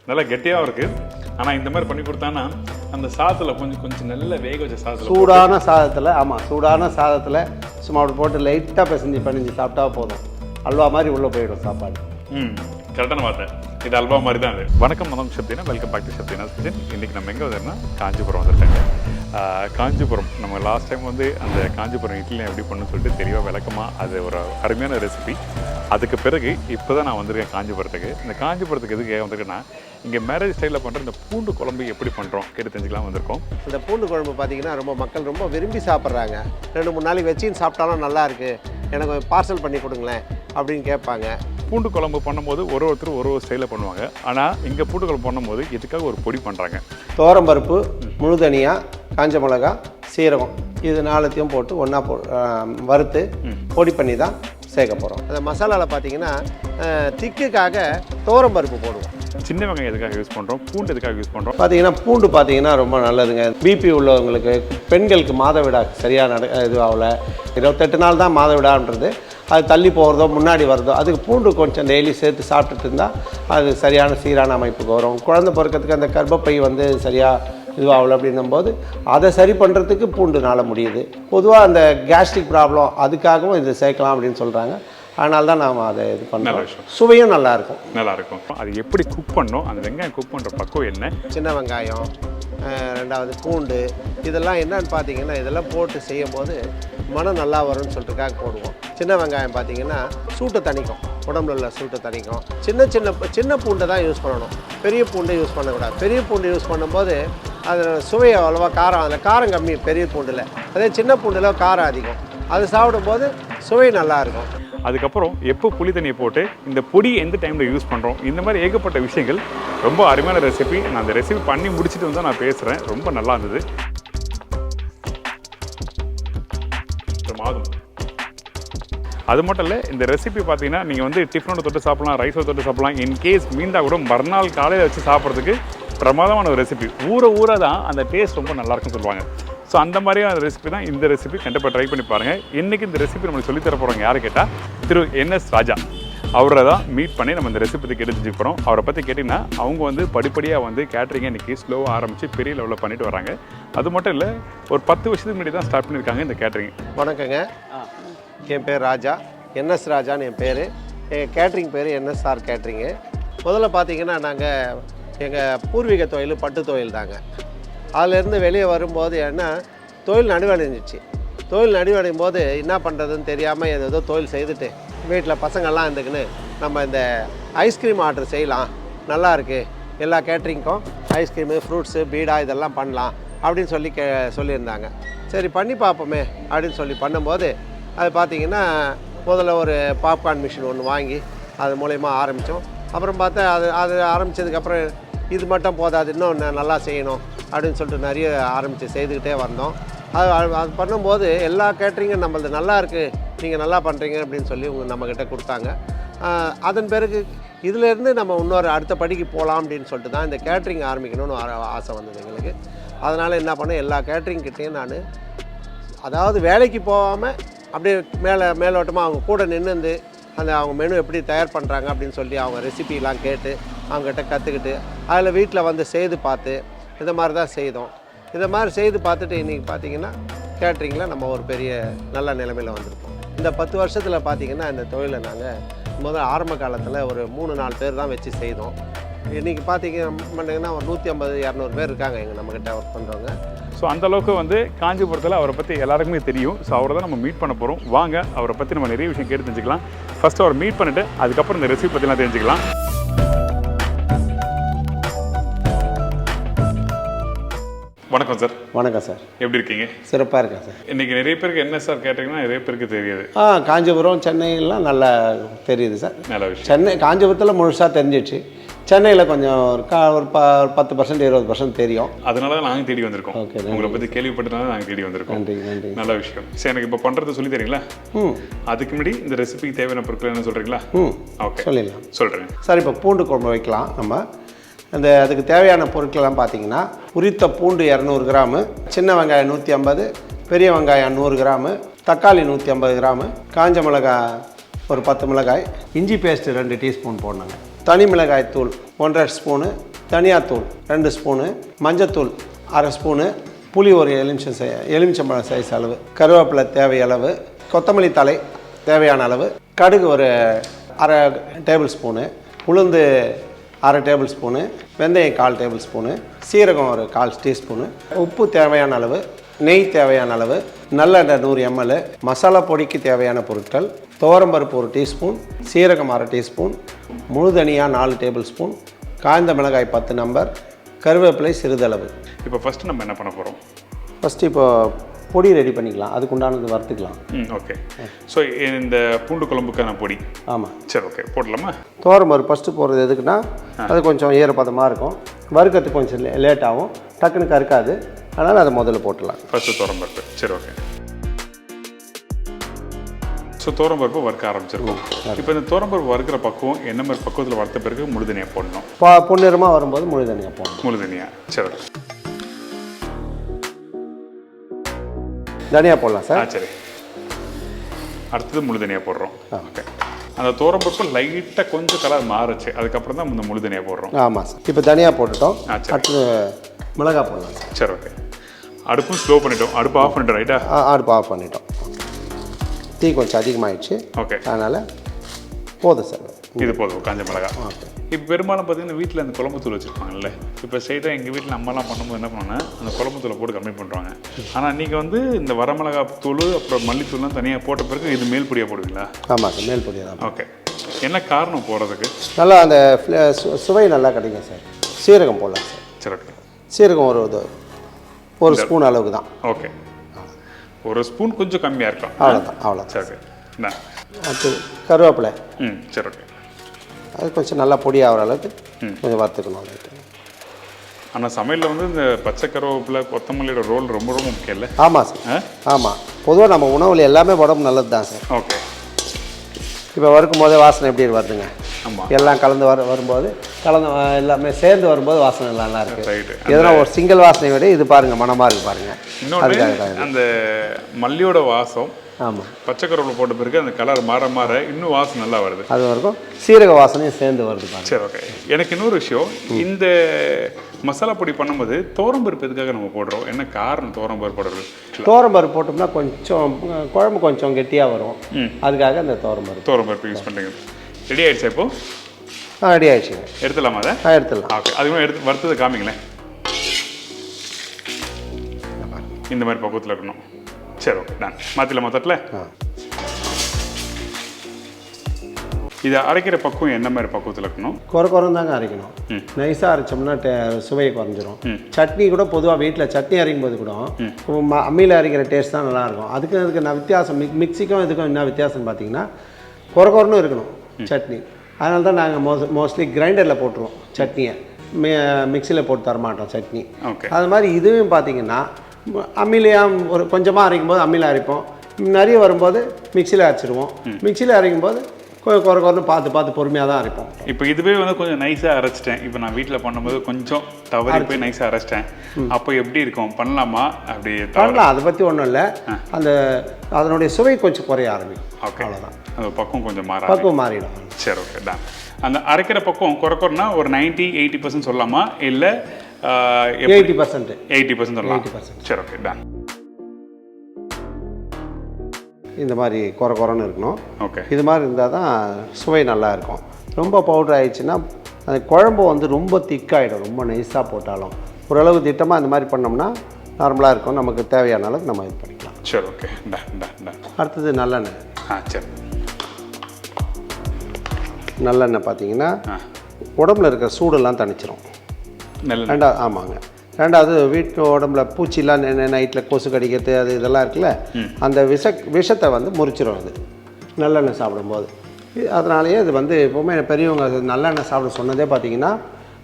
நல்லா கெட்டியாகவும் இருக்குது. ஆனால் இந்த மாதிரி பண்ணி கொடுத்தான்னா அந்த சாதத்தில் கொஞ்சம் நல்ல வேக வச்ச சாதத்தில் சூடான சாதத்தில், ஆமாம் சூடான சாதத்தில் சும்மா அப்படி போட்டு லைட்டாக பிசைஞ்சு சாப்பிட்டா போதும். அல்வா மாதிரி உள்ளே போயிடும் சாப்பாடு. கரெக்டான வார்த்தை. இது அல்வா மாதிரி தான் அது. வணக்கம் மதம் ஷப்தீனா, வெல்கம் பேக் டு ஷப்தீனா கிச்சன். இன்றைக்கி நம்ம எங்கே வந்தோம்னா காஞ்சிபுரம் வந்துருக்காங்க. காஞ்சிபுரம் நம்ம லாஸ்ட் டைம் வந்து அந்த காஞ்சிபுரம் இட்லி எப்படி பண்ணணும்னு சொல்லிட்டு தெளிவாக விளக்கமாக அது ஒரு அருமையான ரெசிபி. அதுக்கு பிறகு இப்போ தான் நான் வந்திருக்கேன் காஞ்சிபுரத்துக்கு. இந்த காஞ்சிபுரத்துக்கு எதுக்கு வந்திருக்கேன்னா, இங்கே மேரேஜ் ஸ்டைலில் பண்ணுற இந்த பூண்டு குழம்பு எப்படி பண்ணுறோம் கேட்டு தெரிஞ்சுக்கலாம் வந்திருக்கோம். இந்த பூண்டு குழம்பு பார்த்திங்கன்னா மக்கள் ரொம்ப விரும்பி சாப்பிட்றாங்க. 2-3 நாளைக்கு வச்சுன்னு சாப்பிட்டாலும் நல்லாயிருக்கு, எனக்கு பார்சல் பண்ணி கொடுங்களேன் அப்படின்னு கேட்பாங்க. பூண்டு குழம்பு பண்ணும்போது ஒருத்தர் ஒரு ஸ்டைலில் பண்ணுவாங்க. ஆனால் இங்கே பூண்டு குழம்பு பண்ணும்போது இதுக்காக ஒரு பொடி பண்ணுறாங்க. துவரம்பருப்பு, முழு தனியா, காஞ்ச மிளகா, சீரகம், இது 4த்தையும் போட்டு ஒன்றா வறுத்து பொடி பண்ணி தான் சேர்க்க போகிறோம். அந்த மசாலாவில் பார்த்தீங்கன்னா திக்குக்காக துவரம்பருப்பு போடுவோம். சின்ன வெங்காயம் எதுக்காக யூஸ் பண்ணுறோம், பூண்டு எதுக்காக யூஸ் பண்ணுறோம்? பூண்டு பார்த்தீங்கன்னா ரொம்ப நல்லதுங்க. பிபி உள்ளவங்களுக்கு, பெண்களுக்கு மாதவிடா சரியாக இது ஆகலை, 28 நாள் தான் மாதவிடான்றது, அது தள்ளி போகிறதோ முன்னாடி வருதோ அதுக்கு பூண்டு கொஞ்சம் டெய்லி சேர்த்து சாப்பிட்டுட்டு இருந்தால் அது சரியான சீரான அமைப்புக்கு வரும். குழந்தை பிறக்கிறதுக்கு அந்த கர்ப்பப்பை சரியாக இதுவாகலை அப்படின்னும்போது அதை சரி பண்ணுறதுக்கு பூண்டுனால முடியுது. பொதுவாக அந்த கேஸ்ட்ரிக் ப்ராப்ளம் அதுக்காகவும் இது சேர்க்கலாம் அப்படின்னு சொல்கிறாங்க. அதனால தான் நாம் அதை இது பண்ணுறோம். சுவையும் நல்லாயிருக்கும். நல்லாயிருக்கும். அது எப்படி குக் பண்ணோம், அந்த வெங்காயம் குக் பண்ணுற பக்குவம் என்ன? சின்ன வெங்காயம், 2வது பூண்டு, இதெல்லாம் என்னன்னு பார்த்தீங்கன்னா இதெல்லாம் போட்டு செய்யும் போது மனம் நல்லா வரும்னு சொல்லிட்டுக்காக போடுவோம். சின்ன வெங்காயம் பார்த்தீங்கன்னா சூட்டை தணிக்கும், உடம்புல உள்ள சூட்டை தணிக்கும். சின்ன பூண்டை தான் யூஸ் பண்ணணும், பெரிய பூண்டை யூஸ் பண்ணக்கூடாது. பெரிய பூண்டு யூஸ் பண்ணும்போது அதில் சுவை அவ்வளோவா காரம், அதில் காரம் கம்மி பெரிய பூண்டில். அதே சின்ன பூண்டில் காரம் அதிகம். அது சாப்பிடும்போது சுவை நல்லாயிருக்கும். அதுக்கப்புறம் எப்போ புளி தண்ணியை போட்டு இந்த பொடி எந்த டைமில் யூஸ் பண்ணுறோம், இந்த மாதிரி ஏகப்பட்ட விஷயங்கள். ரொம்ப அருமையான ரெசிபி. நான் அந்த ரெசிபி பண்ணி முடிச்சுட்டு வந்து நான் பேசுகிறேன். ரொம்ப நல்லா இருந்தது. மாதம் அது மட்டும் இல்லை, இந்த ரெசிபி பார்த்தீங்கன்னா நீங்கள் வந்து டிஃபனோட தொட்டு சாப்பிட்லாம், ரைஸோட தொட்டு சாப்பிட்லாம். இன்கேஸ் மீந்தா கூட மறுநாள் காலையில் வச்சு சாப்பிட்றதுக்கு பிரமாதமான ஒரு ரெசிபி. ஊற தான் அந்த டேஸ்ட் ரொம்ப நல்லாயிருக்குன்னு சொல்லுவாங்க. ஸோ அந்த மாதிரியான ரெசிபி தான் இந்த ரெசிபி. கண்டிப்பாக ட்ரை பண்ணி பாருங்கள். இன்றைக்கி இந்த ரெசிபி நம்மளுக்கு சொல்லித்தர போகிறவங்க யாரை கேட்டால் திரு NS ராஜா. அவரை தான் மீட் பண்ணி நம்ம இந்த ரெசிபி பற்றி கேட்டு தெரிஞ்சுக்கிறோம். அவரை பற்றி கேட்டிங்கன்னா அவங்க வந்து படிப்படியாக வந்து கேட்ரிங்கை இன்றைக்கி ஸ்லோவாக ஆரம்பித்து பெரிய லெவலில் பண்ணிட்டு வராங்க. அது மட்டும் இல்லை, ஒரு 10 வருஷத்துக்கு முன்னாடி தான் ஸ்டார்ட் பண்ணியிருக்காங்க இந்த கேட்ரிங். வணக்கங்க, என் பேர் ராஜா, NS ராஜான்னு என் பேர். என் கேட்ரிங் பேர் NSR கேட்ரிங்கு. முதல்ல பார்த்தீங்கன்னா நாங்கள் எங்கள் பூர்வீக தொழில் பட்டு தொழில் தாங்க. அதிலேருந்து வெளியே வரும்போது என்ன தொழில் நடுவடைஞ்சிச்சு. தொழில் நடுவடையும் போது என்ன பண்ணுறதுன்னு தெரியாமல் ஏதோ தொழில் செய்துட்டு வீட்டில் பசங்கள்லாம் இருந்துக்குன்னு நம்ம இந்த ஐஸ்கிரீம் ஆர்டர் செய்யலாம், நல்லாயிருக்கு, எல்லா கேட்ரிங்க்கும் ஐஸ்கிரீமு, ஃப்ரூட்ஸு, பீடா இதெல்லாம் பண்ணலாம் அப்படின்னு சொல்லியிருந்தாங்க. சரி பண்ணி பார்ப்போமே அப்படின்னு சொல்லி பண்ணும்போது அது பார்த்திங்கன்னா முதல்ல ஒரு பாப்கார்ன் மிஷின் ஒன்று வாங்கி அது மூலயமா ஆரம்பித்தோம். அப்புறம் பார்த்தா அது ஆரம்பித்ததுக்கப்புறம் இது மட்டும் போதாது, இன்னும் நல்லா செய்யணும் அப்படின்னு சொல்லிட்டு நிறைய ஆரம்பித்து செய்துக்கிட்டே வந்தோம். அது பண்ணும்போது எல்லா கேட்ரிங்கும் நம்மளது நல்லா இருக்குது, நீங்கள் நல்லா பண்ணுறீங்க அப்படின்னு சொல்லி நம்மக்கிட்ட கொடுத்தாங்க. அதன் பிறகு இதிலேருந்து நம்ம இன்னொரு அடுத்த படிக்கு போகலாம் அப்படின்னு சொல்லிட்டு தான் இந்த கேட்ரிங் ஆரம்பிக்கணும்னு ஆசை வந்தது எங்களுக்கு. அதனால் என்ன பண்ணேன், எல்லா கேட்ரிங்கிட்டையும் நான் அதாவது வேலைக்கு போகாமல் அப்படியே மேலோட்டமாக அவங்க கூட நின்று அவங்க மெனு எப்படி தயார் பண்ணுறாங்க அப்படின்னு சொல்லி அவங்க ரெசிபிலாம் கேட்டு அவங்ககிட்ட கற்றுக்கிட்டு அதில் வீட்டில் வந்து செய்து பார்த்து இந்த மாதிரி தான் செய்தோம். இதை மாதிரி செய்து பார்த்துட்டு இன்றைக்கி பார்த்திங்கன்னா கேட்ரிங்கில் நம்ம ஒரு பெரிய நல்ல நிலைமையில் வந்திருக்கோம். இந்த 10 வருஷத்தில் பார்த்திங்கன்னா இந்த தொழிலை நாங்கள் ஆரம்ப காலத்தில் ஒரு 3-4 பேர் தான் வச்சு செய்தோம். இன்றைக்கி பார்த்திங்கன்னா ஒரு 150-200 பேர் இருக்காங்க நம்மக்கிட்ட ஒர்க் பண்ணுறவங்க. ஸோ அந்தளவுக்கு வந்து காஞ்சிபுரத்தில் அவரை பற்றி எல்லாருக்குமே தெரியும். ஸோ அவரை தான் நம்ம மீட் பண்ண போகிறோம். வாங்க அவரை பற்றி நம்ம நிறைய விஷயம் கேட்டு தெரிஞ்சுக்கலாம். ஃபஸ்ட்டு அவரை மீட் பண்ணிவிட்டு அதுக்கப்புறம் இந்த ரெசிபி பற்றிலாம் தெரிஞ்சுக்கலாம். வணக்கம் சார். வணக்கம் சார், எப்படி இருக்கீங்க? சிறப்பாக இருக்கேன் சார். இன்றைக்கி நிறைய பேருக்கு NSR கேட்டரிங்னா நிறைய பேருக்கு தெரியாது. காஞ்சிபுரம், சென்னையெல்லாம் நல்லா தெரியுது சார். நல்ல விஷயம். சென்னை காஞ்சிபுரத்தில் முழுசாக தெரிஞ்சிச்சு, சென்னையில் கொஞ்சம் ஒரு 10% 20% தெரியும். அதனால தான் நாங்கள் தேடி வந்திருக்கோம். ஓகே, உங்களை பற்றி கேள்விப்பட்டதுனால நாங்கள் தேடி வந்திருக்கோம். நன்றி நன்றி. நல்ல விஷயம். சரி, எனக்கு இப்போ பண்ணுறது சொல்லி தரீங்களா? அதுக்கு முன்னாடி இந்த ரெசிபிக்கு தேவையான பொருட்கள் என்ன சொல்கிறீங்களா? ஓகே, சொல்லிடலாம். சொல்கிறேன் சார். இப்போ பூண்டு குழம்பு வைக்கலாம். நம்ம அதுக்கு தேவையான பொருட்கள்லாம் பார்த்தீங்கன்னா உரித்த பூண்டு 200 கிராமு, சின்ன வெங்காயம் 150, பெரிய வெங்காயம் 100 கிராமு, தக்காளி 150 கிராமு, காஞ்ச மிளகாய் ஒரு 10 மிளகாய், இஞ்சி பேஸ்ட்டு 2 டீஸ்பூன் போடணுங்க, தனி மிளகாய் தூள் 1½ ஸ்பூனு, தனியாத்தூள் 2 ஸ்பூனு, மஞ்சத்தூள் 1/2 ஸ்பூனு, புளி ஒரு எலுமிச்சம்பழம் சைஸ் அளவு, கருவேப்பிலை தேவை அளவு, கொத்தமல்லி தழை தேவையான அளவு, கடுகு ஒரு 1/2 டேபிள் ஸ்பூனு, உளுந்து 1/2 டேபிள் ஸ்பூனு, வெந்தயம் 1/4 டேபிள் ஸ்பூனு, சீரகம் ஒரு 1/4 டீஸ்பூனு, உப்பு தேவையான அளவு, நெய் தேவையான அளவு, நல்லெண்ணெய் 100 ml, மசாலா பொடிக்கு தேவையான பொருட்கள், துவரம்பருப்பு 1 டீஸ்பூன், சீரகம் 1/2 டீஸ்பூன், முழு தனியா 4 டேபிள் ஸ்பூன், காய்ந்த மிளகாய் 10 நம்பர், கருவேப்பிலை சிறிதளவு. இப்போ ஃபஸ்ட்டு நம்ம என்ன பண்ண போகிறோம்? ஃபஸ்ட்டு இப்போ பொடி ரெடி பண்ணிக்கலாம், அதுக்கு உண்டானது வறுத்துக்கலாம். ஓகே. ஸோ இந்த பூண்டு குழம்புக்கான பொடி. ஆமாம். சரி, ஓகே, போடலாமா? துவரம்பருப்பு ஃபஸ்ட்டு போடுறது எதுக்குன்னா அது கொஞ்சம் ஈரப்பதமாக இருக்கும், வறுக்கிறதுக்கு கொஞ்சம் லேட் ஆகும், டக்குன்னு கருக்காது, அதனால் அதை முதல்ல போட்டுடலாம். ஃபஸ்ட்டு துவரம்பருப்பு. சரி, ஓகே. ஸோ துவரம்பருப்பு வறுக்க ஆரம்பிச்சிருக்கோம். இப்போ இந்த துவரம்பருப்பு வறுக்கிற பக்குவம் என்ன மாதிரி பக்குவத்தில் வறுத்த பிறகு முழுதனியாக போடணும்? பொன்னிறமாக வரும்போது முழுதனியாக போடணும். முழுதனியாக. சரி, ஓகே. தனியாக போடலாம் சார். சரி, அடுத்தது முழுதனியாக போடுறோம். ஓகே. அந்த துவரம்பருப்பு லைட்டாக கொஞ்சம் கலர் மாறுச்சு, அதுக்கப்புறம் தான் இந்த முழுதனியாக போடுறோம். ஆமாம் சார். இப்போ தனியாக போட்டுட்டோம். அடுத்து மிளகாய் போடலாம். சரி, ஓகே. அடுப்பும் ஸ்லோ பண்ணிட்டோம். அடுப்பு ஆஃப் பண்ணிட்டோம், ரைட்டா? அடுப்பு ஆஃப் பண்ணிட்டோம். தீ கொஞ்சம் அதிகமாகிடுச்சு. ஓகே. அதனால் போதும் சார், இது போதும். காஞ்ச மிளகாய். ஓகே. இப்போ பெரும்பாலும் பார்த்தீங்கன்னா வீட்டில் அந்த குழம்பு தூள் வச்சுருப்பாங்கல்ல. இப்போ ஸ்ட்ரைட்டாக எங்கள் வீட்டில் அம்மாலாம் பண்ணும்போது என்ன பண்ணுவோன்னா அந்த குழம்பு தூளை போட்டு கம்மி பண்ணுறாங்க. ஆனால் நீங்கள் வந்து இந்த வரமிளகாய் தூள் அப்புறம் மல்லித்தூள்லாம் தனியாக போட்ட பிறகு இது மேல் பொடியாக போடுவீங்களா? ஆமாம் சார், மேல் பொடியாக தான். ஓகே. என்ன காரணம் போடுறதுக்கு? நல்லா அந்த சுவை நல்லா கிடைக்கும் சார். சீரகம் போடலாம் சார். சரி, ஓகே. சீரகம் ஒரு ஸ்பூன் அளவுக்கு தான். ஓகே. ஒரு ஸ்பூன் கொஞ்சம் கம்மியாக இருக்கும். அவ்வளோதான், அவ்வளோ. சரி, ஓகே. அடுத்து கருவேப்பிலை. சரி, ஓகே. அது கொஞ்சம் நல்லா பொடி ஆகிற அளவுக்கு கொஞ்சம் வறுத்துக்கணும். ஆனால் சமையலில் வந்து இந்த பச்சை கருவேப்பிலை கொத்தமல்லியோட ரோல் ரொம்ப ரொம்ப முக்கியம் இல்லை? ஆமாம் சார். ஆமாம், பொதுவாக நம்ம உணவில் எல்லாமே உடம்பு நல்லது தான் சார். ஓகே. இப்போ வறுக்கும் போதே வாசனை எப்படி வருதுங்க? ஆமாம். எல்லாம் கலந்து வரும்போது எல்லாமே சேர்ந்து வரும்போது வாசனை நல்லா இருக்குது. ரைட்டு. எதனா ஒரு சிங்கிள் வாசனை விட இது பாருங்கள் மனமாக இருக்குது பாருங்கள். இன்னொன்று அந்த மல்லியோட வாசம். ஆமாம். பச்சை கருவேப்பிலை போட்ட பிறகு அந்த கலர் மாற மாற இன்னும் வாசம் நல்லா வருது. அது வரைக்கும் சீரக வாசனையும் சேர்ந்து வருது பாருங்க. சரி, ஓகே. எனக்கு இன்னொரு விஷயம், இந்த மசாலா பொடி பண்ணும்போது துவரம்பருப்பு எதுக்காக நம்ம போடுறோம்? என்ன காரணம் துவரம்பருப்பு போடுறது? துவரம்பருப்பு போட்டோம்னா கொஞ்சம் குழம்பு கொஞ்சம் கெட்டியாக வரும், அதுக்காக அந்த துவரம்பருப்பு யூஸ் பண்ணுறீங்க. ரெடி ஆகிடுச்சா இப்போ? ரெடி ஆகிடுச்சுங்க. எடுத்துடலாமா அதை? எடுத்துடலாம். ஓகே. அதுவும் எடுத்து வறுத்தது காமிங்களேன். இந்த மாதிரி பக்குவத்தில் இருக்கணும். சரி, ஓகே. நான் மாற்றிடலாமா தட்டில்? இதை அரைக்கிற பக்குவம் என்ன மாதிரி பக்குவத்தில் இருக்கணும்? குறைந்தாங்க அரைக்கணும். நைஸாக அரைச்சோம்னா சுவையை குறைஞ்சிரும். சட்னி கூட பொதுவாக வீட்டில் சட்னி அரைக்கும் போது கூட அம்மியில் அரைக்கிற டேஸ்ட் தான் நல்லாயிருக்கும். அதுக்கு நான் வித்தியாசம் மிக்சிக்கும் இதுக்கும் என்ன வித்தியாசம்னு பார்த்தீங்கன்னா குறைன்னு இருக்கணும் சட்னி. அதனால தான் நாங்கள் மோஸ்ட்லி கிரைண்டரில் போட்டுருவோம் சட்னியை, மிக்சியில் போட்டு தரமாட்டோம் சட்னி. அது மாதிரி இதுவும் பார்த்தீங்கன்னா அம்மிலையாக ஒரு கொஞ்சமாக அரைக்கும் போது அம்மியில் அரைப்போம், நிறைய வரும்போது மிக்சியில் அரைச்சிடுவோம். மிக்சியில் அரைக்கும் போது குறைன்னு பார்த்து பொறுமையாக தான் அரைப்போம். இப்போ இதுவே வந்து கொஞ்சம் நைஸாக அரைச்சிட்டேன், இப்போ நான் வீட்டில் பண்ணும்போது கொஞ்சம் தவறி போய் நைஸாக அரைச்சிட்டேன், அப்போ எப்படி இருக்கும்? பண்ணலாமா? அப்படி பண்ணலாம், அதை பற்றி ஒன்றும் இல்லை. அதனுடைய சுவை கொஞ்சம் குறைய ஆரம்பிக்கும். ஓகே, அவ்வளோதான். அந்த பக்குவம் கொஞ்சம் மாறிடும். சரி, ஓகே. தான் அந்த அரைக்கிற பக்குவம் குறைன்னா ஒரு 90-80% சொல்லலாமா, இல்லை 80% சொல்லலாம்? சரி, ஓகே. டன். இந்த மாதிரி குறைன்னு இருக்கணும். ஓகே. இது மாதிரி இருந்தால் தான் சுவை நல்லா இருக்கும். ரொம்ப பவுடர் ஆயிடுச்சுன்னா அந்த குழம்பு வந்து ரொம்ப திக்காகிடும். ரொம்ப நைஸாக போட்டாலும் ஓரளவு திட்டமாக இந்த மாதிரி பண்ணோம்னா நார்மலாக இருக்கும். நமக்கு தேவையான அளவுக்கு நம்ம இது பண்ணிக்கலாம். சரி, ஓகே. அடுத்தது நல்லெண்ணெய். சரி. நல்லெண்ணெய் பார்த்தீங்கன்னா உடம்புல இருக்கிற சூடெல்லாம் தணிச்சிரும். ரெண்டாவது, ஆமாங்க, ரெண்டாவது வீட்டு உடம்புல பூச்சிலாம் நைட்டில் கொசு கடிக்கிறது அது இதெல்லாம் இருக்குல்ல, அந்த விஷத்தை வந்து முறிச்சிடும் அது நல்லெண்ணெய் சாப்பிடும்போது. அதனாலேயே இது வந்து எப்போவுமே பெரியவங்க நல்லெண்ணெய் சாப்பிட சொன்னதே பார்த்திங்கன்னா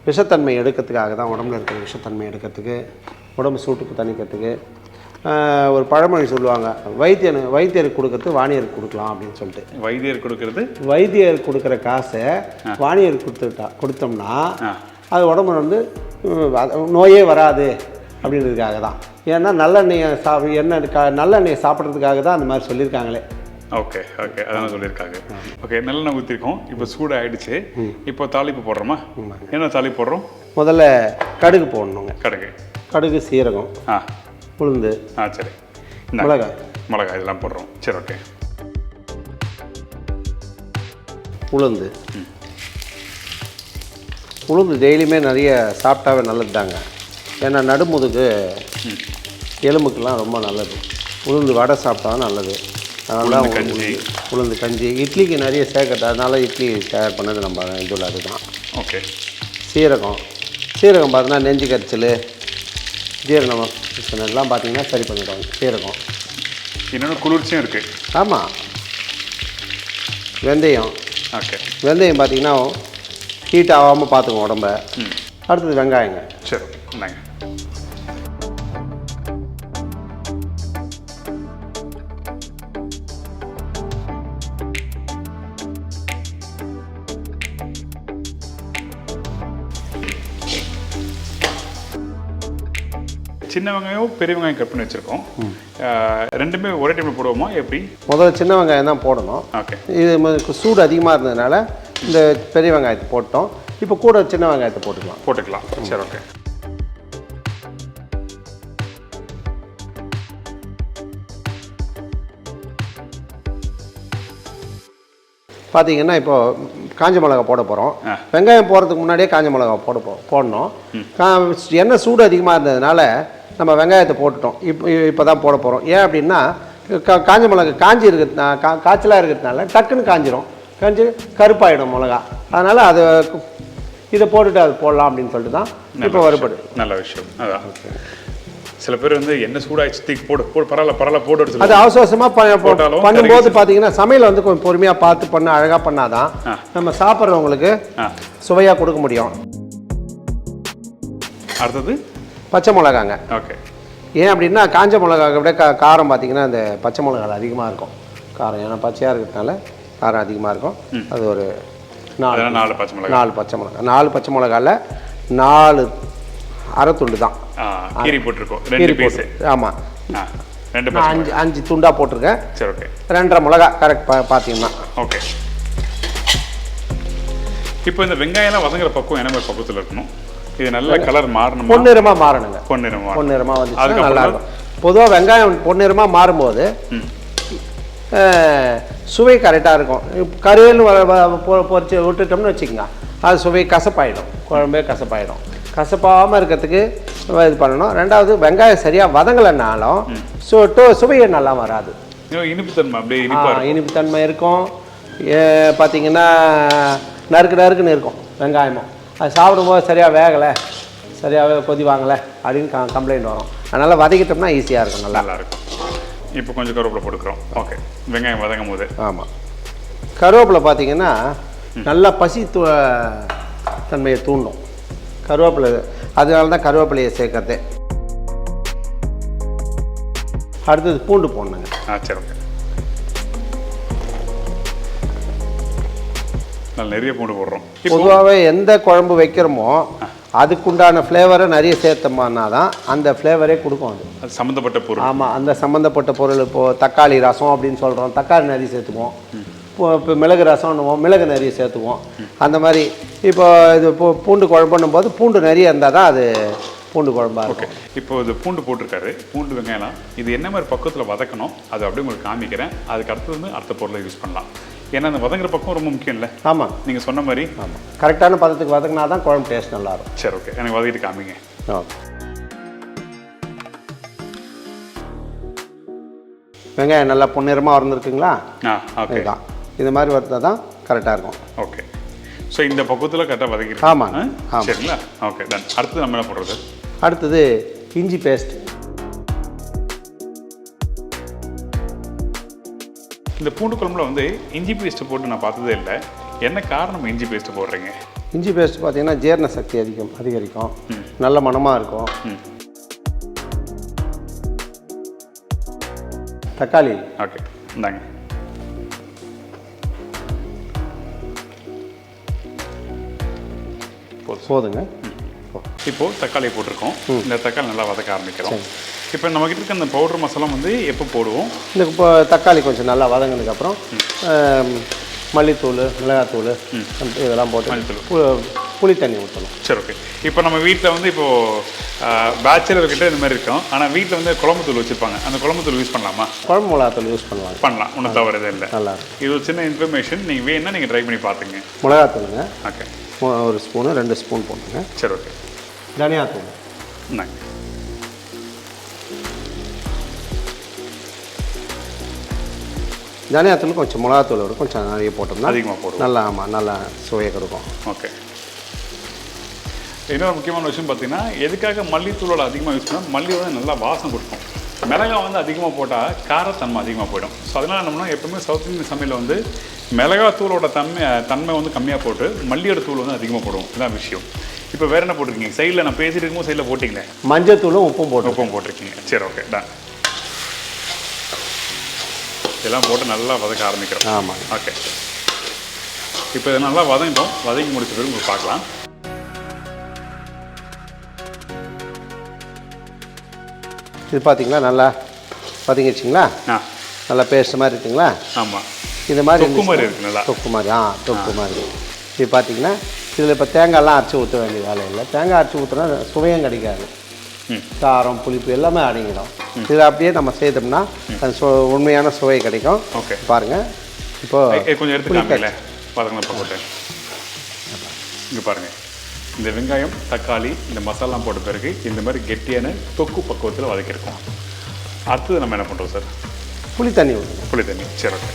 விஷத்தன்மை எடுக்கிறதுக்காக தான். உடம்புல இருக்கிற விஷத்தன்மை எடுக்கிறதுக்கு, உடம்பு சூட்டுக்கு தணிக்கிறதுக்கு. ஒரு பழமொழி சொல்லுவாங்க, வைத்தியருக்கு கொடுக்கறது வாணியருக்கு கொடுக்கலாம் அப்படின்னு சொல்லிட்டு. வைத்தியர் கொடுக்குற காசை வாணியருக்கு கொடுத்தோம்னா அது உடம்பு வந்து நோயே வராது அப்படின்றதுக்காக தான். ஏன்னா நல்லெண்ணெயை நல்லெண்ணெயை சாப்பிட்றதுக்காக தான் அந்த மாதிரி சொல்லியிருக்காங்களே. ஓகே ஓகே, அதான் சொல்லியிருக்காங்க. ஓகே, நல்லெண்ணெய் ஊற்றிருக்கோம். இப்போ சூடு ஆகிடுச்சு. இப்போ தாளிப்பு போடுறோமா? என்ன தாளிப்பு போடுறோம்? முதல்ல கடுகு போடணுங்க. கடுகு, சீரகம், உளுந்து, சரி, மிளகாய் இதெல்லாம் போடுறோம். சரி, ஓகே. உளுந்து டெய்லியுமே நிறைய சாப்பிட்டாவே நல்லது தாங்க. ஏன்னா நடுமுதுகு எலும்புக்கெல்லாம் ரொம்ப நல்லது. உளுந்து வடை சாப்பிட்டா நல்லது. அதனால உளுந்து கஞ்சி, இட்லிக்கு நிறைய சேர்க்கறது, அதனால இட்லி தயார் பண்ணது நம்ம இதில் அதுதான். ஓகே. சீரகம் பார்த்தீங்கன்னா நெஞ்சு கரிச்சல், ஜீரணம் எல்லாம் பார்த்தீங்கன்னா சரி பண்ணிடுவாங்க. சீரகம் இன்னொன்று குளிர்ச்சியும் இருக்குது. ஆமாம். வெந்தயம். ஓகே. வெந்தயம் பார்த்தீங்கன்னா ஹீட் ஆகாமல் பார்த்துக்கோங்க உடம்ப. அடுத்தது வெங்காயங்க. சரி, இந்தாங்க. சின்ன வெங்காயம் பெரிய வெங்காயம் கட் பண்ணி வச்சுருக்கோம். ரெண்டுமே ஒரே டைமில் போடுவோமா எப்படி? முதல்ல சின்ன வெங்காயம் தான் போடணும். ஓகே. இது சூடு அதிகமாக இருந்ததுனால இந்த பெரிய வெங்காயத்தை போட்டோம். இப்போ கூட சின்ன வெங்காயத்தை போட்டுக்கலாம். சரி, ஓகே. பார்த்தீங்கன்னா இப்போ காஞ்ச மிளகா போட போகிறோம். வெங்காயம் போடுறதுக்கு முன்னாடியே காஞ்ச மிளகா போடணும். எண்ணெய் சூடு அதிகமாக இருந்ததுனால நம்ம வெங்காயத்தை போட்டுட்டோம். இப்போ தான் போட போகிறோம். ஏன் அப்படின்னா காஞ்ச மிளகா காய்ச்சலாக இருக்கிறதுனால டக்குன்னு காஞ்சி கருப்பாயிடும் மிளகா. அதனால் இதை போட்டுட்டு அது போடலாம் அப்படின்னு சொல்லிட்டு தான் இப்போ வறுபடு. நல்ல விஷயம். அதான் சில பேர் வந்து என்ன சூடாகிடுச்சு தூக்கி போடு பரவாயில்ல போட்டு அது அவசரமாக பண்ணும்போது பார்த்தீங்கன்னா சமையல் வந்து கொஞ்சம் பொறுமையாக பார்த்து அழகாக பண்ணாதான் நம்ம சாப்பிட்றவங்களுக்கு சுவையாக கொடுக்க முடியும். அடுத்தது பச்சை மிளகாங்க. ஓகே. ஏன் அப்படின்னா காஞ்ச மிளகாவை விட காரம் பார்த்தீங்கன்னா இந்த பச்சை மிளகாவில் அதிகமாக இருக்கும் காரம். ஏன்னா பச்சையாக இருக்கிறதுனால காரம் அதிகமாக இருக்கும். அது ஒரு 4 பச்சை மிளகாவில் 4 அரை துண்டு தான் கீரி போட்டிருக்கோம். 2 பீஸ். ஆமாம், 5 துண்டாக போட்டிருக்கேன். சரி, ஓகே. 2.5 மிளகா கரெக்ட் பார்த்தீங்கன்னா. ஓகே. இப்போ இந்த வெங்காயம்லாம் வதங்குற பக்கம் என்ன மாதிரி பக்கத்தில் இருக்கணும்? இது நல்ல கலர் மாறணும், பொன்னிறமாக மாறணுங்க. பொன்னிறமாக வந்து நல்லா இருக்கும். பொதுவாக வெங்காயம் பொன்னிறமாக மாறும்போது சுவை கரெக்டாக இருக்கும். கருவேல்னு பொறிச்சு விட்டுட்டோம்னு வச்சுக்கோங்க, அது சுவை கசப்பாயிடும். குழம்பே கசப்பாயிடும். கசப்பாகாமல் இருக்கிறதுக்கு இது பண்ணணும். ரெண்டாவது வெங்காயம் சரியாக வதங்கலைன்னாலும் சுவையை நல்லா வராது. இனிப்புத்தன்மை இருக்கும். பார்த்தீங்கன்னா நறுக்குன்னு இருக்கும் வெங்காயமும். அது சாப்பிடும்போது சரியாக வேகலை, சரியாகவே கொதி வாங்கலை அப்படின்னு கம்ப்ளைண்ட் வரும். அதனால் வதக்கிட்டோம்னா ஈஸியாக இருக்கும், நல்லா இருக்கும். இப்போ கொஞ்சம் கருவேப்பிலை போட்டுக்கிறோம். ஓகே. வெங்காயம் வதங்கும் போது ஆமாம், கருவேப்பிலை பார்த்தீங்கன்னா நல்லா பசி தன்மையை தூண்டும் கருவேப்பிலை. அதனால தான் கருவேப்பிலையை சேர்க்கறதே. அடுத்தது பூண்டு போடணுங்க. சரி, ஓகே. நிறைய பூண்டு போடுறோம். பொதுவாகவே எந்த குழம்பு வைக்கிறோமோ அதுக்குண்டான ஃப்ளேவரை நிறைய சேர்த்தோம்னா தான் அந்த ஃப்ளேவரே கொடுக்கும். அது சம்மந்தப்பட்ட பொருள். ஆமாம், அந்த சம்மந்தப்பட்ட பொருள். இப்போது தக்காளி ரசம் அப்படின்னு சொல்கிறோம், தக்காளி நிறைய சேர்த்துக்குவோம். இப்போ மிளகு ரசம்னுவோம், மிளகு நிறைய சேர்த்துக்குவோம். அந்த மாதிரி இப்போ இது பூண்டு குழம்புன்னும் போது பூண்டு நிறைய இருந்தால் தான் அது பூண்டு குழம்பா இருக்கும். இப்போ இது பூண்டு போட்டிருக்காரு, பூண்டு வெங்காயம். இது என்ன மாதிரி பக்கத்தில் வதக்கணும் அது அப்படியே உங்களுக்கு காமிக்கிறேன். அதுக்கு அடுத்தது வந்து அடுத்த பொருளை யூஸ் பண்ணலாம். ஏன்னா அந்த வதங்குற பக்கம் ரொம்ப முக்கியம் இல்லை? ஆமாம், நீங்கள் சொன்ன மாதிரி. ஆமாம், கரெக்டான பதத்துக்கு வதங்கினா தான் குழம்பு டேஸ்ட் நல்லாயிருக்கும். சரி, ஓகே. எனக்கு வதக்கிட்டு காமிங்க. ஓகே. வெங்காயம் நல்லா பொன்னிறமாக வளர்ந்துருக்குங்களா? ஓகே தான். இது மாதிரி வறுத்தா தான் கரெக்டாக இருக்கும். ஓகே. ஸோ இந்த பக்கத்தில் கரெக்டாக வதக்கிடுங்க. ஆமாங்க. சரிங்களா? Okay, done. அடுத்தது நம்ம என்ன போடுறது? அடுத்தது இஞ்சி பேஸ்ட். இந்த பூண்டு குழம்புல வந்து இஞ்சி பேஸ்ட்டு போட்டு நான் பார்த்ததே இல்லை. என்ன காரணம் இஞ்சி பேஸ்ட்டு போடுறீங்க? இஞ்சி பேஸ்ட் பார்த்தீங்கன்னா ஜீரண சக்தி அதிகரிக்கும், நல்ல மணமாக இருக்கும். தக்காளி. ஓகே, இந்தாங்க. போதுங்க. இப்போது தக்காளி போட்டிருக்கோம். இந்த தக்காளி நல்லா வதக்க ஆரம்பிக்கிறோம். இப்போ நம்மக்கிட்ட இருக்க அந்த பவுடர் மசாலா வந்து எப்போ போடுவோம்? இந்த இப்போ தக்காளி கொஞ்சம் நல்லா வதங்கினதுக்கப்புறம் மல்லித்தூள், மிளகாத்தூள் இதெல்லாம் போட்டு புளி தண்ணி ஊற்றணும். சரி, ஓகே. இப்போ நம்ம வீட்டில் வந்து இப்போது பேச்சுலர்கிட்ட இந்த மாதிரி இருக்கும். ஆனால் வீட்டில் வந்து குழம்பு தூள் வச்சுருப்பாங்க. அந்த குழம்பு தூள் யூஸ் பண்ணலாமா? குழம்பு மிளகாத்தூள் யூஸ் பண்ணலாம். ஒன்றும் தவறு இல்லை. நல்லா இது ஒரு சின்ன இன்ஃபர்மேஷன். நீங்கள் வேணும்னா நீங்கள் ட்ரை பண்ணி பார்த்துங்க. மிளகாத்தூளுங்க ஓகே, 1 ஸ்பூனு 2 ஸ்பூன் போட்டுங்க. சரி, ஓகே. தனியாத்தூள் இந்தாங்க. தனியாத்தூள் கொஞ்சம் மிளகாத்தூள் கொஞ்சம் நிறைய போட்டோம்னா அதிகமாக போடுவோம். நல்லா, ஆமாம், நல்லா சுவையாக இருக்கும். ஓகே. இன்னொரு முக்கியமான விஷயம் பார்த்தீங்கன்னா, எதுக்காக மல்லித்தூளோட அதிகமாக யூஸ் பண்ணால் மல்லி வந்து நல்லா வாசம் கொடுக்கும். மிளகாய் வந்து அதிகமாக போட்டால் காரத்தன்மை அதிகமாக போயிடும். ஸோ அதனால் நம்மனா எப்பவுமே சவுத் இந்தியன் சமையல் வந்து மிளகாத்தூளோட தன்மை வந்து கம்மியாக போட்டு மல்லியோட தூள் வந்து அதிகமாக போடுவோம். இதுதான் விஷயம். இப்போ வேறு என்ன போட்டிருக்கீங்க? சைடில் நான் பேசிட்டு இருக்கும்போது சைடில் போட்டிங்களே மஞ்சத்தூளும் உப்பும் போட்டிருக்கீங்க. சரி, ஓகே, டன். இதெல்லாம் போட்டு நல்லா வதக்க ஆரம்பிக்கிறோம். ஆமாம், ஓகே. இப்போ இதை நல்லா வதங்கிட்டோம். வதக்கி முடிச்ச பிறகு உங்களுக்கு பார்க்கலாம். இது பார்த்தீங்களா நல்லா வதங்கிடுச்சிங்களா? நல்லா பேஸ்ட் மாதிரி இருக்குங்களா? ஆமாம். இது மாதிரி தொக்கு மாதிரி இருக்குது. நல்லா தொக்கு மாதிரி, தொக்கு மாதிரி. இது பார்த்தீங்கன்னா இதில் இப்போ தேங்காயெல்லாம் அரைச்சி ஊற்ற வேண்டிய வேலை இல்லை. தேங்காய் அரைச்சி ஊற்றினா சுவையும் கிடைக்காது. காரம், புளிப்பு எல்லாமே அடங்கிடும். இதில் அப்படியே நம்ம செய்தோம்னா அது உண்மையான சுவை கிடைக்கும். ஓகே, பாருங்கள். இப்போ கொஞ்சம் எடுத்துக்காங்களே பதங்க போட்டேன். இங்கே பாருங்கள், இந்த வெங்காயம், தக்காளி, இந்த மசாலாம் போட்ட பிறகு இந்த மாதிரி கெட்டியான தொக்கு பக்குவத்தில் வதக்கியிருக்கோம். அடுத்தது நம்ம என்ன பண்ணுறோம் சார்? புளி தண்ணி ஊற்றணும். புளி தண்ணி, சரி, ஓகே.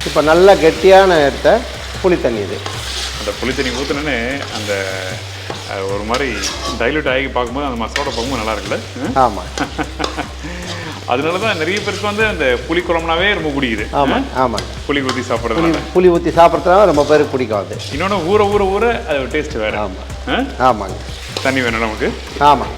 இப்போ நல்லா கெட்டியான எடுத்த புளி தண்ணி. இது அந்த புளி தண்ணி ஊற்றினோன்னே அந்த ஒரு மாதிரி டைல்யூட் ஆகி பார்க்கும்போது அந்த மசாலோட பார்க்கும்போது நல்லா இருக்குல்ல? ஆமாம். அதனால தான் நிறைய பேருக்கு வந்து அந்த புளி குழம்புனாவே ரொம்ப பிடிக்குது. ஆமாம், ஆமாம். புளி ஊற்றி சாப்பிட்றது, புளி ஊற்றி சாப்பிட்றதுனால ரொம்ப பேருக்கு பிடிக்கும். அது இன்னொன்று ஊற அது டேஸ்ட் வேறு. ஆமாம், ஆமாங்க. தண்ணி வேணும் நமக்கு. ஆமாம்.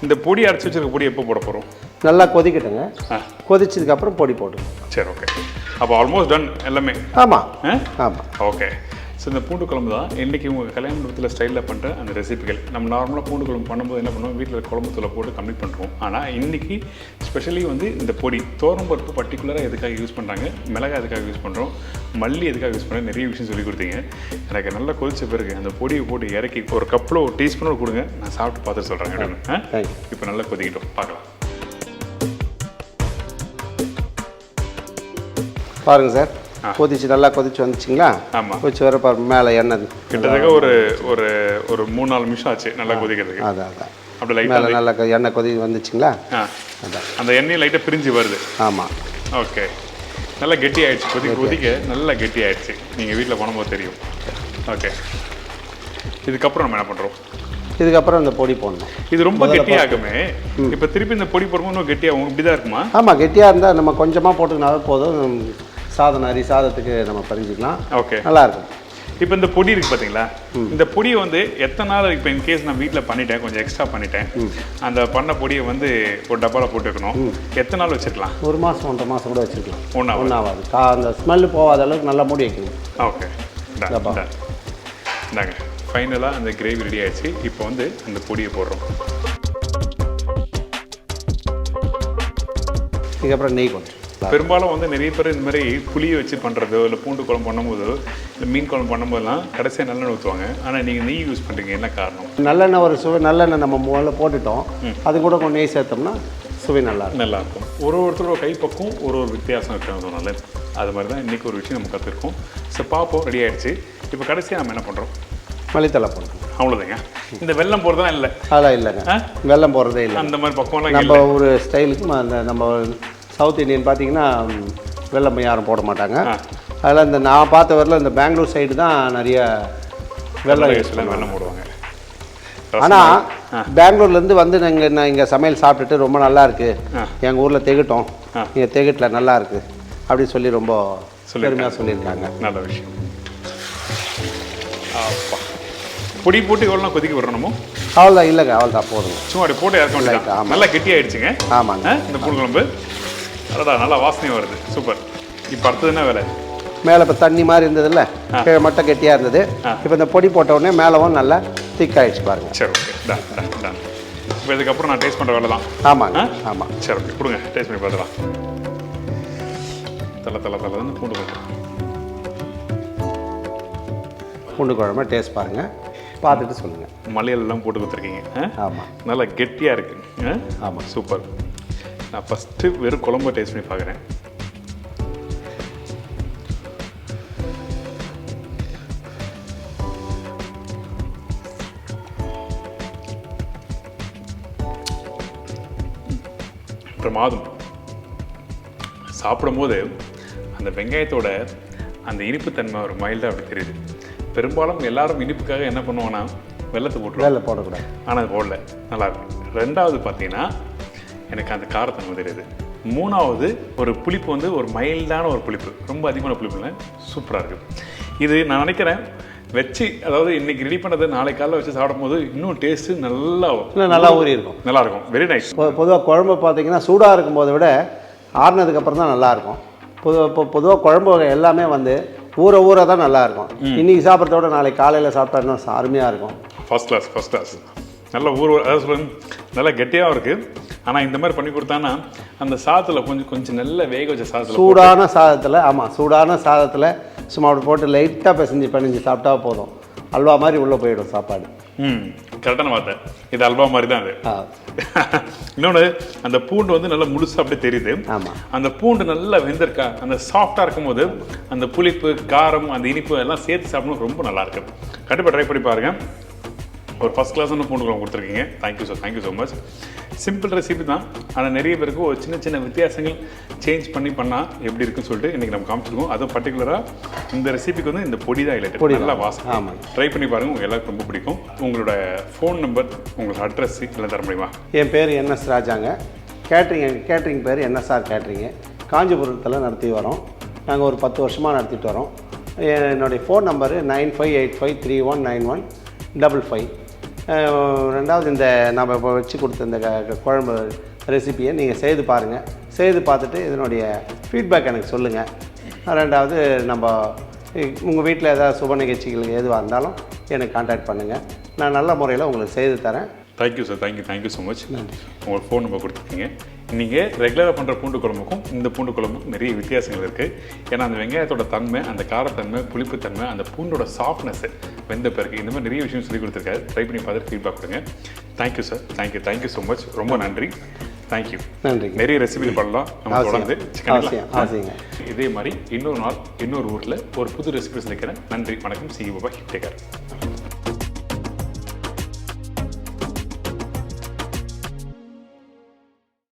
இந்த பொடி அரைச்சி வச்சிருக்க பொடி எப்போ போட போகிறோம்? நல்லா கொதிக்கட்டுங்க. கொதிச்சதுக்கப்புறம் பொடி போட்டு. சரி, ஓகே. அப்போ ஆல்மோஸ்ட் டன் எல்லாமே. ஆமாம், ஆமாம். ஓகே. ஸோ இந்த பூண்டு குழம்பு தான் இன்றைக்கி உங்கள் கல்யாண மண்டபத்தில் ஸ்டைலில் பண்ணுற அந்த ரெசிபிகள். நம்ம நார்மலாக பூண்டு குழம்பு பண்ணும்போது என்ன பண்ணுவோம், வீட்டில் குழம்பு தூளை போட்டு கம்ப்ளீட் பண்ணுறோம். ஆனால் இன்றைக்கி ஸ்பெஷலி வந்து இந்த பொடி பருப்பு பர்டிகுலராக எதுக்காக யூஸ் பண்ணுறாங்க, மிளகாய் எதுக்காக யூஸ் பண்ணுறோம், மல்லி எதுக்காக யூஸ் பண்ணுறோம், நிறைய விஷயம் சொல்லி கொடுத்தீங்க. எனக்கு நல்லா கொதிச்ச பிறகு அந்த பொடியை போட்டு இறக்கி ஒரு கப்பில் ஒரு டீஸ்பூனோட கொடுங்க, நான் சாப்பிட்டு பார்த்துட்டு சொல்கிறேங்க. இப்போ நல்லா கொதிக்கிட்டோம், பார்க்கலாம். பாருங்கள் சார், நல்லா கொதிச்சு வந்துச்சுங்களா? ஆமாம். கொதிச்சு வர மேலே எண்ணெய் கிட்டத்தட்ட ஒரு 3-4 நிமிஷம் ஆச்சு நல்லா கொதிக்கிறதுக்கு. அதான் அப்படி லைட்டாக நல்லா எண்ணெய் கொதி வந்துச்சுங்களா? அதான் அந்த எண்ணெய் லைட்டாக பிரிஞ்சு வருது. ஆமாம். ஓகே, நல்லா கெட்டி ஆயிடுச்சு. கொதிக்க நல்லா கெட்டி ஆயிடுச்சு. நீங்கள் வீட்டில் பண்ணும்போது தெரியும். ஓகே, இதுக்கப்புறம் நம்ம என்ன பண்ணுறோம்? இதுக்கப்புறம் இந்த பொடி போடணும். இது ரொம்ப கெட்டியாகுமே. இப்போ திருப்பி இந்த பொடி போடும்போது இன்னும் கெட்டியாகும். இப்படி தான் இருக்குமா? ஆமாம், கெட்டியாக இருந்தால் நம்ம கொஞ்சமாக போட்டுக்கினாலும் போதும். சாதத்துக்கு நம்ம பறிஞ்சிக்கலாம். ஓகே, நல்லாயிருக்கும். இப்போ இந்த பொடி இருக்குது பார்த்தீங்களா, இந்த பொடியை வந்து எத்தனை நாள், இப்போ இன்கேஸ் நான் வீட்டில் பண்ணிட்டேன், கொஞ்சம் எக்ஸ்ட்ரா பண்ணிட்டேன், அந்த பண்ண பொடியை வந்து ஒரு டப்பாவில் போட்டு வைக்கணும். எத்தனை நாள் வச்சுருக்கலாம்? 1 மாதம் 1.5 மாதம் கூட வச்சுருக்கலாம். ஒன்றாவது அந்த ஸ்மெல்லு போகாத அளவுக்கு நல்லா மூடி வைக்கணும். ஓகே, இந்தாங்க ஃபைனலாக அந்த கிரேவி ரெடி ஆகிடுச்சு. இப்போ வந்து அந்த பொடியை போடுறோம். இதுக்கப்புறம் நெய் கொஞ்சம். பெரும்பாலும் வந்து நிறைய பேர் இந்த மாதிரி புளியை வச்சு பண்ணுறதோ இல்லை பூண்டு குழம்பு பண்ணும்போதோ இல்லை மீன் குழம்பு பண்ணும்போதெல்லாம் கடைசியாக நல்லெண்ணெய் ஊற்றுவாங்க. ஆனால் நீங்கள் நெய் யூஸ் பண்ணுறீங்க, என்ன காரணம்? நல்லெண்ணெய் ஒரு சுவை, நல்லெண்ணெய் நம்ம முதல்ல போட்டுட்டோம், அது கூட கொஞ்சம் நெய் சேர்த்தோம்னா சுவை நல்லாயிருக்கும். ஒருத்தரோட கைப்பக்கம் ஒரு வித்தியாசம் இருக்கிறதுனால அது மாதிரி தான் இன்றைக்கி ஒரு விஷயம் நம்ம கற்றுருக்கோம். ஸோ பார்ப்போம், ரெடி ஆகிடுச்சு. இப்போ கடைசியாக நம்ம என்ன பண்ணுறோம்? மல்லித்தலை போடுறோம். அவ்வளோதாங்க. இந்த வெல்லம் போடுறதா இல்லை? அதெல்லாம் இல்லைங்க, வெல்லம் போடுறதே இல்லை. அந்த மாதிரி பக்கம்லாம் நம்ம ஒரு ஸ்டைலுக்கு அந்த நம்ம சவுத் இந்தியன் பார்த்தீங்கன்னா வெல்லம் யாரும் போட மாட்டாங்க. அதில் இந்த நான் பார்த்த வரல இந்த பெங்களூர் சைடு தான் நிறைய வெல்லம் போடுவாங்க. ஆனால் பெங்களூர்லேருந்து வந்து நான் இங்கே சமையல் சாப்பிட்டுட்டு ரொம்ப நல்லா இருக்குது, எங்கள் ஊரில் திகட்டும், இங்கே திகட்டில் நல்லா இருக்குது அப்படின்னு சொல்லி ரொம்ப பெருமையாக சொல்லியிருக்காங்க. நல்ல விஷயம். பொடி போட்டு எவ்வளோ கொதிக்க விடணுமோ? அவ்வளோதான் இல்லைங்க அவ்வளோதான் போதுங்க. சும்மா அப்படி போட்டு இறக்க வேண்டியது. நல்லா கெட்டியாயிடுச்சுங்க. ஆமாங்க. இந்த பூண்டு குழம்பு அடடா நல்லா வாசனையும் வருது. சூப்பர். இப்போ அடுத்தது என்ன வேலை? மேலே இப்போ தண்ணி மாதிரி இருந்ததுல்ல, மட்டும் கெட்டியாக இருந்தது. இப்போ இந்த பொடி போட்ட உடனே மேலவும் நல்லா திக் ஆகிடுச்சு பாருங்கள். சரி ஓகே டன் டன் டன். இப்போ இதுக்கப்புறம் நான் டேஸ்ட் பண்ணுற வேலை தான். ஆமாங்க. ஆமாம். சரி ஓகே கொடுங்க டேஸ்ட் பண்ணி பார்த்துலாம். தலை பூண்டு குழம்பு. பூண்டு குழம்பு டேஸ்ட் பாருங்கள், பார்த்துட்டு சொல்லுங்கள். மலையெல்லாம் போட்டு கொடுத்துருக்கீங்க. ஆமாம். நல்லா கெட்டியாக இருக்குது. ஆமாம். சூப்பர். நான் ஃபஸ்ட்டு வெறும் குழம்பு டேஸ்ட் பண்ணி பார்க்குறேன். பிரமாதம். சாப்பிடும்போது அந்த வெங்காயத்தோட அந்த இனிப்புத்தன்மை ஒரு மைல்டாக அப்படி தெரியுது. பெரும்பாலும் எல்லாரும் இனிப்புக்காக என்ன பண்ணுவோன்னா வெள்ளத்தை போட்டுருவோம். வெள்ளை போடக்கூடாது. ஆனால் அது போடல, நல்லாயிருக்கும். ரெண்டாவது பார்த்தீங்கன்னா எனக்கு அந்த காரத்தன்மை தெரியுது. மூணாவது ஒரு புளிப்பு வந்து ஒரு மைல்டான ஒரு புளிப்பு, ரொம்ப அதிகமான புளிப்பு இல்லை, சூப்பராக இருக்குது. இது நான் நினைக்கிறேன் வச்சு, அதாவது இன்னைக்கு ரெடி பண்ணதை நாளை காலையில் வச்சு சாப்பிடும்போது இன்னும் டேஸ்ட்டு நல்லா ஊறி இருக்கும். நல்லாயிருக்கும். Very nice. பொதுவாக குழம்பு பார்த்தீங்கன்னா சூடாக இருக்கும் போதை விட ஆறுனதுக்கப்புறம் தான் நல்லாயிருக்கும். பொதுவாக குழம்பு வகை எல்லாமே வந்து ஊற தான் நல்லாயிருக்கும். இன்றைக்கி சாப்பிட்றதோட நாளைக்கு காலையில் சாப்பிட்டா இன்னும் அருமையாக இருக்கும். First class. நல்ல அதாவது சொல்லுங்க, நல்லா கெட்டியாகவும் இருக்குது. ஆனால் இந்த மாதிரி பண்ணி கொடுத்தாங்கன்னா அந்த சாதத்தில் கொஞ்சம் நல்ல வேக வச்ச சாதத்தில், சூடான சாதத்தில், ஆமாம் சூடான சாதத்தில் சும்மா அப்படி போட்டு லைட்டாக பிசைஞ்சு சாப்பிட்டா போதும். அல்வா மாதிரி உள்ளே போயிடும் சாப்பாடு. கரெக்டான வார்த்தை. இது அல்வா மாதிரி தான் அது. இன்னொன்று அந்த பூண்டு வந்து நல்லா முழுசாக அப்படியே தெரியுது. ஆமாம். அந்த பூண்டு நல்லா வெந்திருக்கா, அந்த சாஃப்டாக இருக்கும்போது அந்த புளிப்பு, காரம், அந்த இனிப்பு எல்லாம் சேர்த்து சாப்பிடணும் ரொம்ப நல்லா இருக்கு. கண்டிப்பாக ட்ரை பண்ணி பாருங்கள். ஒரு ஃபஸ்ட் கிளாஸான பூண்டு குழம்பு கொடுத்துருக்கீங்க. Thank you so much. Simple recipe தான், ஆனால் நிறைய பேருக்கு ஒரு சின்ன வித்தியாசங்கள் சேஞ்ச் பண்ணால் எப்படி இருக்குன்னு சொல்லிட்டு இன்றைக்கி நம்ம காமிச்சிருக்கோம். அதுவும் பர்டிகுலராக இந்த ரெசிபிக்கு வந்து இந்த பொடி தான் இல்லை, நல்லா வாசம். ஆமாம். ட்ரை பண்ணி பாருங்கள், உங்களுக்கு எல்லாருக்கும் ரொம்ப பிடிக்கும். உங்களோட ஃபோன் நம்பர், உங்களோட அட்ரஸ் எல்லாம் தர முடியுமா? என் பேர் NS ராஜாங்க. கேட்ரிங் பேர் NSR கேட்ரிங்கு. காஞ்சிபுரத்தில் நடத்தி வரோம். நாங்கள் ஒரு 10 வருஷமாக நடத்திட்டு வரோம். என்னுடைய ஃபோன் நம்பரு 9585319155. ரெண்டாவது இந்த நம்ம இப்போ வச்சு கொடுத்த இந்த குழம்பு ரெசிப்பியை நீங்கள் செய்து பாருங்கள். செய்து பார்த்துட்டு இதனுடைய ஃபீட்பேக் எனக்கு சொல்லுங்கள். ரெண்டாவது நம்ம உங்கள் வீட்டில் ஏதாவது சுப நிகழ்ச்சிகள் எதுவாக இருந்தாலும் எனக்கு கான்டாக்ட் பண்ணுங்கள். நான் நல்ல முறையில் உங்களுக்கு செய்து தரேன். Thank you sir. Thank you so much. உங்களுக்கு ஃபோன் நம்பர் கொடுத்துருக்கீங்க. நீங்கள் ரெகுலராக பண்ணுற பூண்டு குழம்புக்கும் இந்த பூண்டு குழம்புக்கும் நிறைய வித்தியாசங்கள் இருக்குது. ஏன்னா அந்த வெங்காயத்தோட தன்மை, அந்த காரத்தன்மை, புளிப்புத்தன்மை, அந்த பூண்டோட சாஃப்ட்னஸ், வெந்த பிறகு இந்த மாதிரி நிறைய விஷயம் சொல்லி கொடுத்துருக்காரு. ட்ரை பண்ணி பார்த்துட்டு ஃபீட்பேக் கொடுங்க. Thank you sir. Thank you so much. ரொம்ப நன்றி. தேங்க்யூ. நன்றி. நிறைய ரெசிபி பண்ணலாம் நம்ம தொடர்ந்து. இதே மாதிரி இன்னொரு நாள் இன்னொரு ஊரில் ஒரு புது ரெசிபி சந்திக்கிறேன். நன்றி, வணக்கம். See you, bye. Take care.